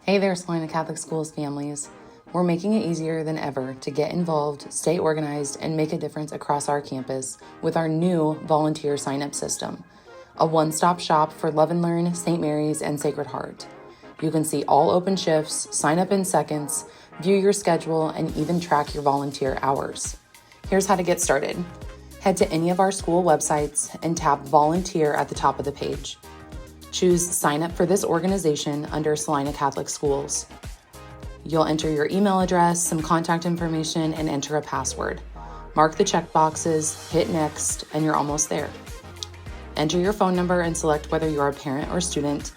Hey there, Salina Catholic Schools families. We're making it easier than ever to get involved, stay organized, and make a difference across our campus with our new volunteer sign-up system, a one-stop shop for Love and Learn, St. Mary's, and Sacred Heart. You can see all open shifts, sign up in seconds, view your schedule, and even track your volunteer hours. Here's how to get started. Head to any of our school websites and tap Volunteer at the top of the page. Choose Sign Up for this organization under Salina Catholic Schools. You'll enter your email address, some contact information, and enter a password. Mark the check boxes, hit Next, and you're almost there. Enter your phone number and select whether you're a parent or student,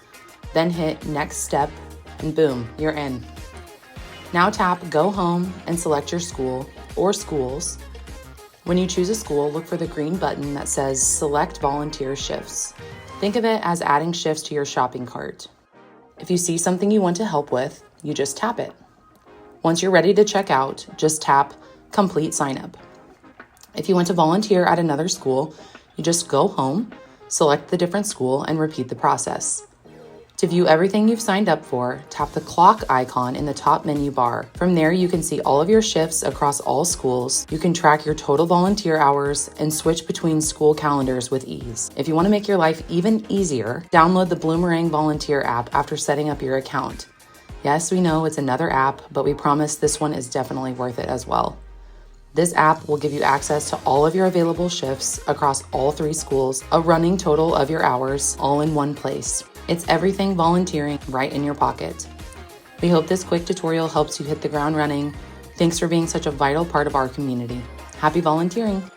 then hit Next Step, and boom, you're in. Now tap Go Home and select your school or schools. When you choose a school, look for the green button that says Select Volunteer Shifts. Think of it as adding shifts to your shopping cart. If you see something you want to help with, you just tap it. Once you're ready to check out, just tap Complete Sign Up. If you want to volunteer at another school, you just go home, select the different school, and repeat the process. To view everything you've signed up for, tap the clock icon in the top menu bar. From there, you can see all of your shifts across all schools. You can track your total volunteer hours and switch between school calendars with ease. If you want to make your life even easier, download the Bloomerang Volunteer app after setting up your account. Yes, we know it's another app, but we promise this one is definitely worth it as well. This app will give you access to all of your available shifts across all 3 schools, a running total of your hours, all in one place. It's everything volunteering right in your pocket. We hope this quick tutorial helps you hit the ground running. Thanks for being such a vital part of our community. Happy volunteering!